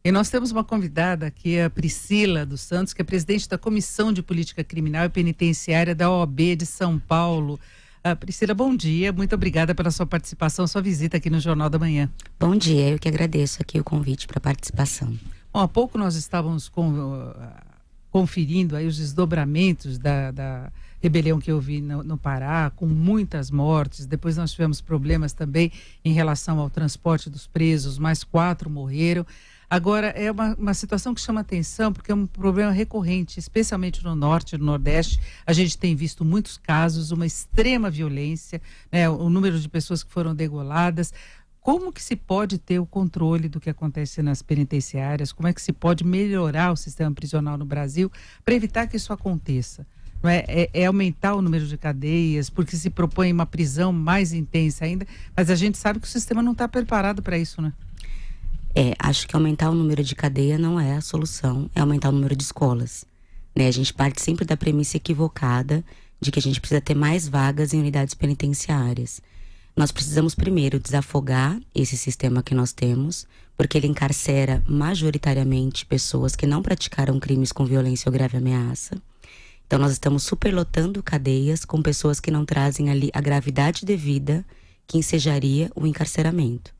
E nós temos uma convidada aqui, a Priscila dos Santos, que é presidente da Comissão de Política Criminal e Penitenciária da OAB de São Paulo. Priscila, bom dia. Muito obrigada pela sua participação, sua visita aqui no Jornal da Manhã. Bom dia, eu que agradeço aqui o convite para a participação. Bom, há pouco nós estávamos conferindo aí os desdobramentos da rebelião que houve no Pará, com muitas mortes. Depois nós tivemos problemas também em relação ao transporte dos presos, mais 4 morreram. Agora, é uma situação que chama atenção, porque é um problema recorrente, especialmente no Norte e no Nordeste. A gente tem visto muitos casos, uma extrema violência, né, o número de pessoas que foram degoladas. Como que se pode ter o controle do que acontece nas penitenciárias? Como é que se pode melhorar o sistema prisional no Brasil para evitar que isso aconteça? Não é aumentar o número de cadeias, porque se propõe uma prisão mais intensa ainda, mas a gente sabe que o sistema não está preparado para isso, né? Acho que aumentar o número de cadeia não é a solução, é aumentar o número de escolas, né? A gente parte sempre da premissa equivocada de que a gente precisa ter mais vagas em unidades penitenciárias. Nós precisamos primeiro desafogar esse sistema que nós temos, porque ele encarcera majoritariamente pessoas que não praticaram crimes com violência ou grave ameaça. Então nós estamos superlotando cadeias com pessoas que não trazem ali a gravidade devida que ensejaria o encarceramento.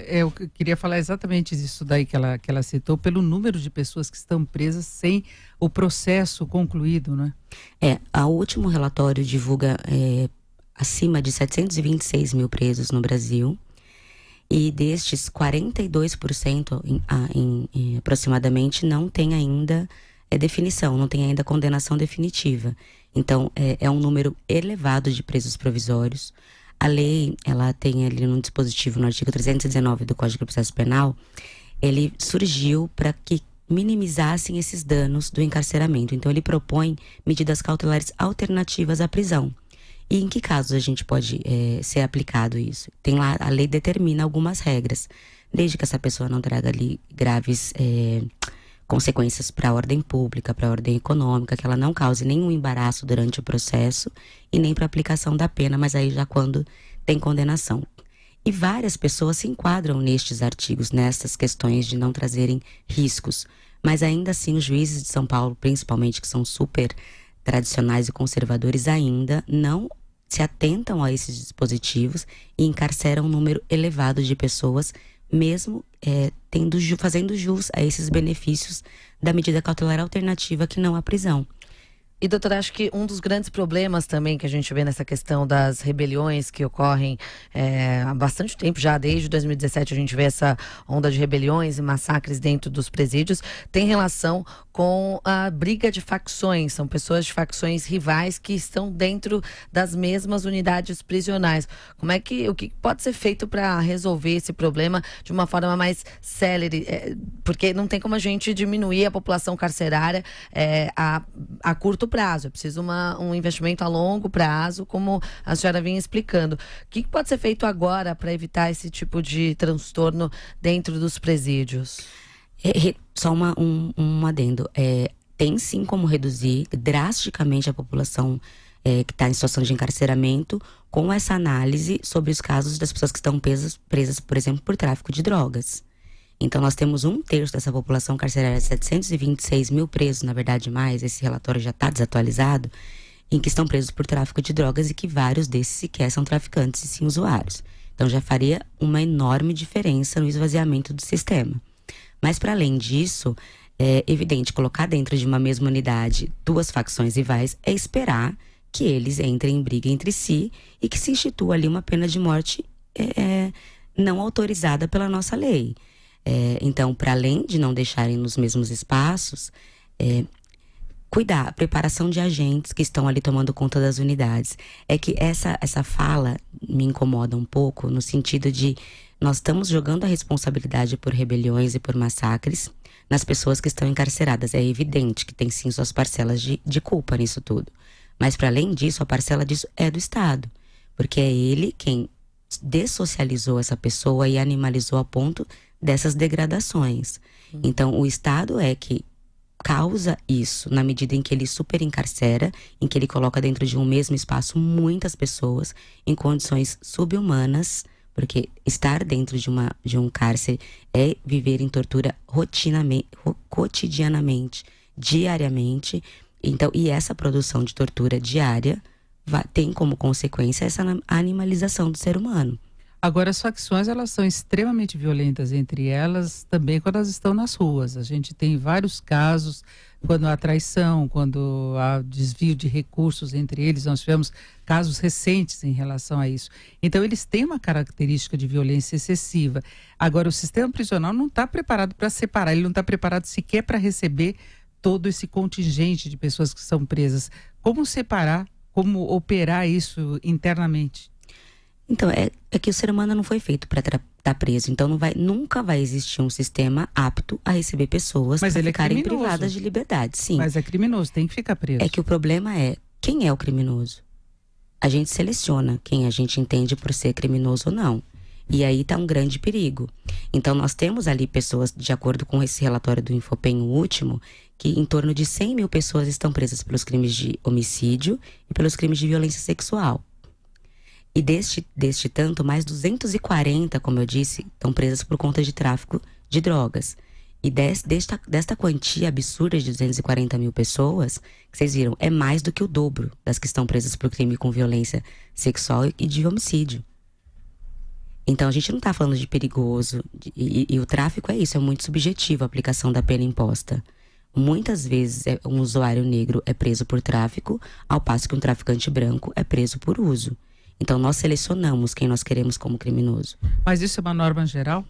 Eu queria falar exatamente isso daí que ela citou, pelo número de pessoas que estão presas sem o processo concluído, né? O último relatório divulga acima de 726 mil presos no Brasil, e destes 42% aproximadamente não tem ainda definição, não tem ainda condenação definitiva. Então é um número elevado de presos provisórios. A lei, ela tem ali no dispositivo, no artigo 319 do Código de Processo Penal, ele surgiu para que minimizassem esses danos do encarceramento. Então ele propõe medidas cautelares alternativas à prisão. E em que casos a gente pode ser aplicado isso? Tem lá, a lei determina algumas regras, desde que essa pessoa não traga ali graves consequências para a ordem pública, para a ordem econômica, que ela não cause nenhum embaraço durante o processo e nem para aplicação da pena, mas aí já quando tem condenação. E várias pessoas se enquadram nestes artigos, nessas questões de não trazerem riscos, mas ainda assim os juízes de São Paulo, principalmente, que são super tradicionais e conservadores, ainda não se atentam a esses dispositivos e encarceram um número elevado de pessoas, mesmo fazendo jus a esses benefícios da medida cautelar alternativa que não a prisão. E, doutora, acho que um dos grandes problemas também que a gente vê nessa questão das rebeliões que ocorrem há bastante tempo, já desde 2017 a gente vê essa onda de rebeliões e massacres dentro dos presídios, tem relação com a briga de facções. São pessoas de facções rivais que estão dentro das mesmas unidades prisionais. O que pode ser feito para resolver esse problema de uma forma mais célere? Porque não tem como a gente diminuir a população carcerária a curto prazo. É preciso um investimento a longo prazo, como a senhora vinha explicando. O que pode ser feito agora para evitar esse tipo de transtorno dentro dos presídios? Só um adendo. Tem sim como reduzir drasticamente a população que está em situação de encarceramento, com essa análise sobre os casos das pessoas que estão presas, por exemplo, por tráfico de drogas. Então nós temos 1/3 dessa população carcerária, 726 mil presos, na verdade mais, esse relatório já está desatualizado, em que estão presos por tráfico de drogas e que vários desses sequer são traficantes e sim usuários. Então já faria uma enorme diferença no esvaziamento do sistema. Mas para além disso, é evidente, colocar dentro de uma mesma unidade 2 facções rivais é esperar que eles entrem em briga entre si e que se institua ali uma pena de morte não autorizada pela nossa lei. Então, para além de não deixarem nos mesmos espaços, cuidar, a preparação de agentes que estão ali tomando conta das unidades. É que essa fala me incomoda um pouco, no sentido de nós estamos jogando a responsabilidade por rebeliões e por massacres nas pessoas que estão encarceradas. É evidente que tem sim suas parcelas de culpa nisso tudo. Mas, para além disso, a parcela disso é do Estado. Porque é ele quem dessocializou essa pessoa e animalizou a ponto dessas degradações. Então, o Estado é que causa isso, na medida em que ele superencarcera, em que ele coloca dentro de um mesmo espaço muitas pessoas em condições subhumanas, Porque estar dentro de um cárcere é viver em tortura cotidianamente, diariamente. Então, e essa produção de tortura diária tem como consequência essa animalização do ser humano. Agora, as facções, elas são extremamente violentas entre elas, também quando elas estão nas ruas. A gente tem vários casos, quando há traição, quando há desvio de recursos entre eles. Nós tivemos casos recentes em relação a isso. Então, eles têm uma característica de violência excessiva. Agora, o sistema prisional não está preparado para separar, ele não está preparado sequer para receber todo esse contingente de pessoas que são presas. Como separar, como operar isso internamente? Então, é que o ser humano não foi feito para estar preso. Então, nunca vai existir um sistema apto a receber pessoas para ficarem privadas de liberdade. Sim. Mas é criminoso, tem que ficar preso. É que o problema é, quem é o criminoso? A gente seleciona quem a gente entende por ser criminoso ou não. E aí está um grande perigo. Então, nós temos ali pessoas, de acordo com esse relatório do Infopen, o último, que em torno de 100 mil pessoas estão presas pelos crimes de homicídio e pelos crimes de violência sexual. E deste tanto, mais 240, como eu disse, estão presas por conta de tráfico de drogas. E desta quantia absurda de 240 mil pessoas, que vocês viram, é mais do que o dobro das que estão presas por crime com violência sexual e de homicídio. Então, a gente não está falando de perigoso. E o tráfico é isso, é muito subjetivo a aplicação da pena imposta. Muitas vezes, um usuário negro é preso por tráfico, ao passo que um traficante branco é preso por uso. Então, nós selecionamos quem nós queremos como criminoso. Mas isso é uma norma geral?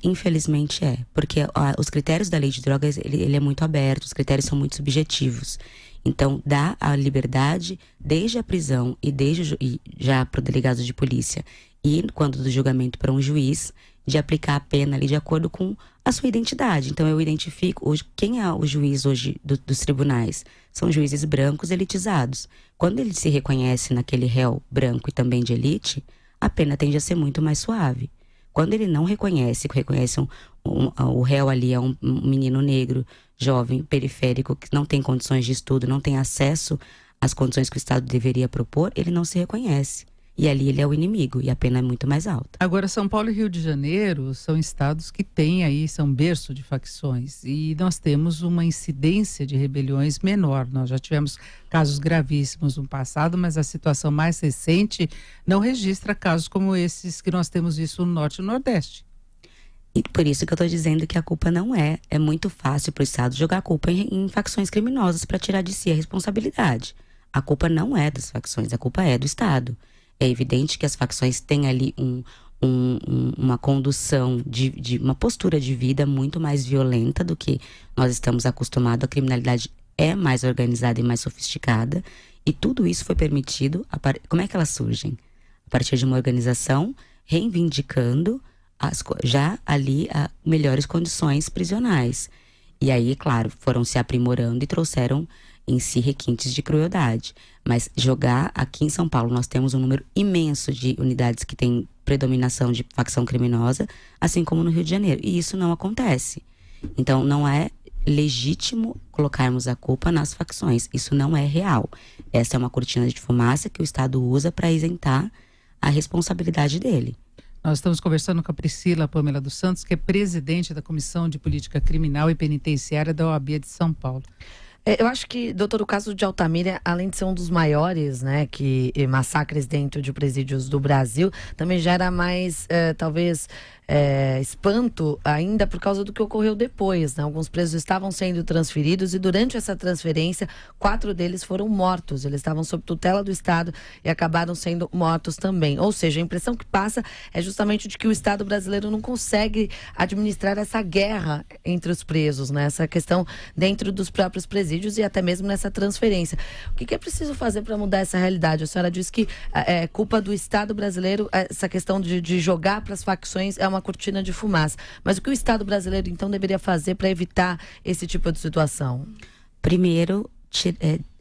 Infelizmente é. Porque os critérios da lei de drogas, ele é muito aberto, os critérios são muito subjetivos. Então, dá a liberdade desde a prisão e já para o delegado de polícia e quando do julgamento para um juiz, de aplicar a pena ali de acordo com a sua identidade. Então, eu identifico hoje quem é o juiz hoje dos tribunais. São juízes brancos elitizados. Quando ele se reconhece naquele réu branco e também de elite, a pena tende a ser muito mais suave. Quando ele não reconhece o réu ali é um menino negro, jovem, periférico, que não tem condições de estudo, não tem acesso às condições que o Estado deveria propor, ele não se reconhece. E ali ele é o inimigo e a pena é muito mais alta. Agora, São Paulo e Rio de Janeiro são estados que têm aí, são berço de facções. E nós temos uma incidência de rebeliões menor. Nós já tivemos casos gravíssimos no passado, mas a situação mais recente não registra casos como esses que nós temos visto no Norte e no Nordeste. E por isso que eu estou dizendo que a culpa não é muito fácil para o Estado jogar a culpa em facções criminosas para tirar de si a responsabilidade. A culpa não é das facções, a culpa é do Estado. É evidente que as facções têm ali uma condução de uma postura de vida muito mais violenta do que nós estamos acostumados. A criminalidade é mais organizada e mais sofisticada. E tudo isso foi permitido. Como é que elas surgem? A partir de uma organização reivindicando já ali melhores condições prisionais. E aí, claro, foram se aprimorando e trouxeram em si requintes de crueldade. Mas jogar aqui em São Paulo, nós temos um número imenso de unidades que têm predominação de facção criminosa, assim como no Rio de Janeiro. E isso não acontece. Então, não é legítimo colocarmos a culpa nas facções. Isso não é real. Essa é uma cortina de fumaça que o Estado usa para isentar a responsabilidade dele. Nós estamos conversando com a Priscila Pamela dos Santos, que é presidente da Comissão de Política Criminal e Penitenciária da OAB de São Paulo. Eu acho que, doutor, o caso de Altamira, além de ser um dos maiores, né, massacres dentro de presídios do Brasil, também gera mais, talvez, espanto ainda por causa do que ocorreu depois, né? Alguns presos estavam sendo transferidos e durante essa transferência, 4 deles foram mortos. Eles estavam sob tutela do Estado e acabaram sendo mortos também. Ou seja, a impressão que passa é justamente de que o Estado brasileiro não consegue administrar essa guerra entre os presos, né? Essa questão dentro dos próprios presídios e até mesmo nessa transferência. O que é preciso fazer para mudar essa realidade? A senhora disse que é culpa do Estado brasileiro, essa questão de jogar para as facções é uma cortina de fumaça. Mas o que o Estado brasileiro, então, deveria fazer para evitar esse tipo de situação? Primeiro,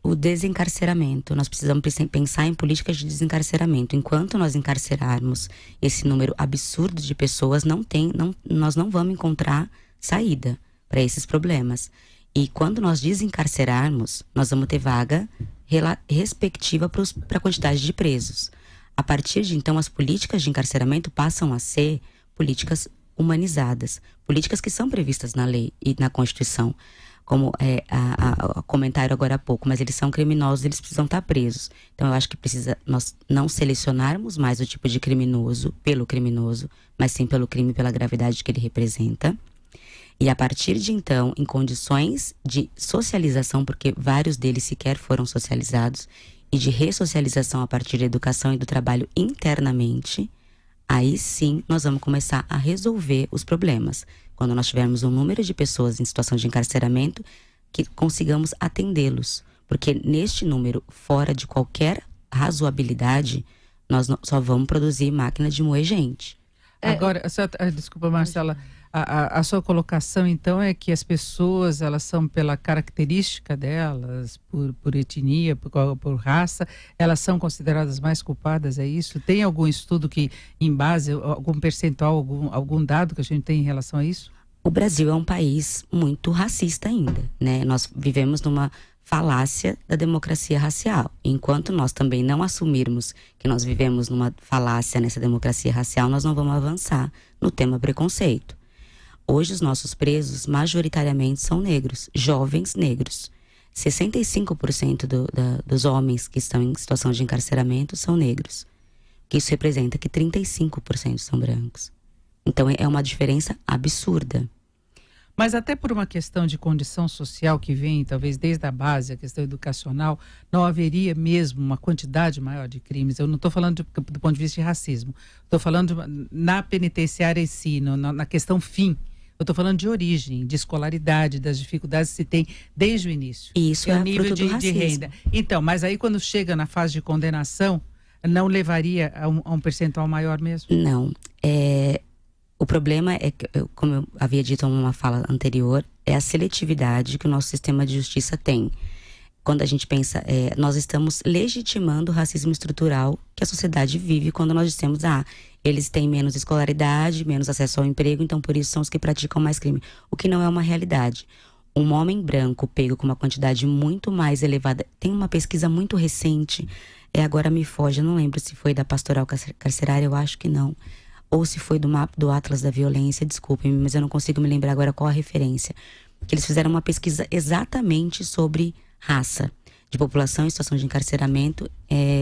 o desencarceramento. Nós precisamos pensar em políticas de desencarceramento. Enquanto nós encarcerarmos esse número absurdo de pessoas, nós não vamos encontrar saída para esses problemas. E quando nós desencarcerarmos, nós vamos ter vaga respectiva para a quantidade de presos. A partir de então, as políticas de encarceramento passam a ser políticas humanizadas, políticas que são previstas na lei e na Constituição, como comentário agora há pouco, mas eles são criminosos, eles precisam estar presos. Então eu acho que precisa nós não selecionarmos mais o tipo de criminoso pelo criminoso, mas sim pelo crime, pela gravidade que ele representa. E a partir de então, em condições de socialização, porque vários deles sequer foram socializados, e de ressocialização a partir da educação e do trabalho internamente, aí sim nós vamos começar a resolver os problemas. Quando nós tivermos um número de pessoas em situação de encarceramento, que consigamos atendê-los. Porque neste número, fora de qualquer razoabilidade, nós só vamos produzir máquina de moer gente. Agora, desculpa, Marcela, a sua colocação, então, é que as pessoas, elas são pela característica delas, por etnia, por raça, elas são consideradas mais culpadas, é isso? Tem algum estudo que, em base, algum percentual, algum dado que a gente tem em relação a isso? O Brasil é um país muito racista ainda, né? Nós vivemos numa falácia da democracia racial. Enquanto nós também não assumirmos que nós vivemos numa falácia nessa democracia racial, nós não vamos avançar no tema preconceito. Hoje os nossos presos majoritariamente são negros, jovens negros. 65% dos homens que estão em situação de encarceramento são negros. Isso representa que 35% são brancos. Então é uma diferença absurda. Mas até por uma questão de condição social que vem, talvez desde a base, a questão educacional, não haveria mesmo uma quantidade maior de crimes. Eu não estou falando do ponto de vista de racismo. Estou falando na penitenciária em si, na questão fim. Eu estou falando de origem, de escolaridade, das dificuldades que se tem desde o início. Isso é o nível fruto do de renda. Então, mas aí quando chega na fase de condenação, não levaria a um percentual maior mesmo? Não. O problema é que, como eu havia dito em uma fala anterior, é a seletividade que o nosso sistema de justiça tem. Quando a gente pensa, nós estamos legitimando o racismo estrutural que a sociedade vive quando nós dizemos, eles têm menos escolaridade, menos acesso ao emprego, então por isso são os que praticam mais crime. O que não é uma realidade. Um homem branco pego com uma quantidade muito mais elevada, tem uma pesquisa muito recente, agora me foge, eu não lembro se foi da Pastoral Carcerária, eu acho que não. Ou se foi do mapa do Atlas da Violência, desculpem-me, mas eu não consigo me lembrar agora qual a referência. Que eles fizeram uma pesquisa exatamente sobre raça, de população em situação de encarceramento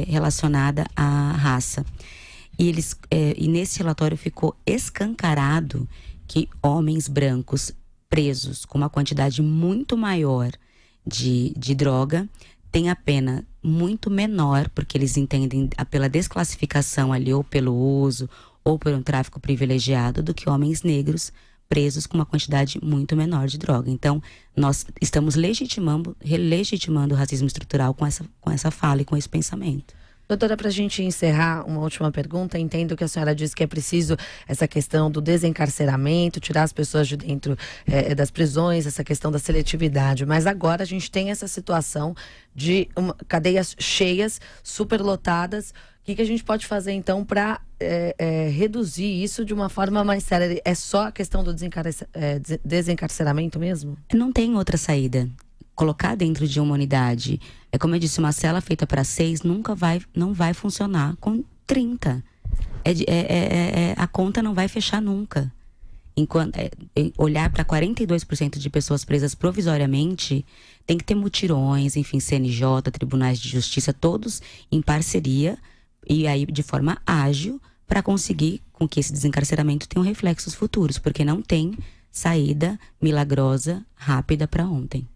relacionada à raça. E nesse relatório ficou escancarado que homens brancos presos com uma quantidade muito maior de droga têm a pena muito menor, porque eles entendem pela desclassificação ali, ou pelo uso, ou por um tráfico privilegiado, do que homens negros presos com uma quantidade muito menor de droga. Então, nós estamos legitimando o racismo estrutural com essa fala e com esse pensamento. Doutora, para a gente encerrar, uma última pergunta. Entendo que a senhora disse que é preciso essa questão do desencarceramento, tirar as pessoas de dentro das prisões, essa questão da seletividade. Mas agora a gente tem essa situação de cadeias cheias, superlotadas. O que a gente pode fazer, então, para reduzir isso de uma forma mais séria? É só a questão do desencarceramento mesmo? Não tem outra saída. Colocar dentro de uma unidade, como eu disse, uma cela feita para 6 não vai funcionar com 30. A conta não vai fechar nunca. Olhar para 42% de pessoas presas provisoriamente, tem que ter mutirões, enfim, CNJ, tribunais de justiça, todos em parceria e aí de forma ágil para conseguir com que esse desencarceramento tenha reflexos futuros, porque não tem saída milagrosa, rápida para ontem.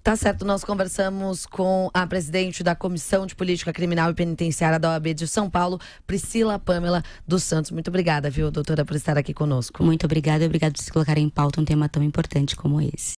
Tá certo, nós conversamos com a presidente da Comissão de Política Criminal e Penitenciária da OAB de São Paulo, Priscila Pâmela dos Santos. Muito obrigada, viu, doutora, por estar aqui conosco. Muito obrigada, obrigado por se colocar em pauta um tema tão importante como esse.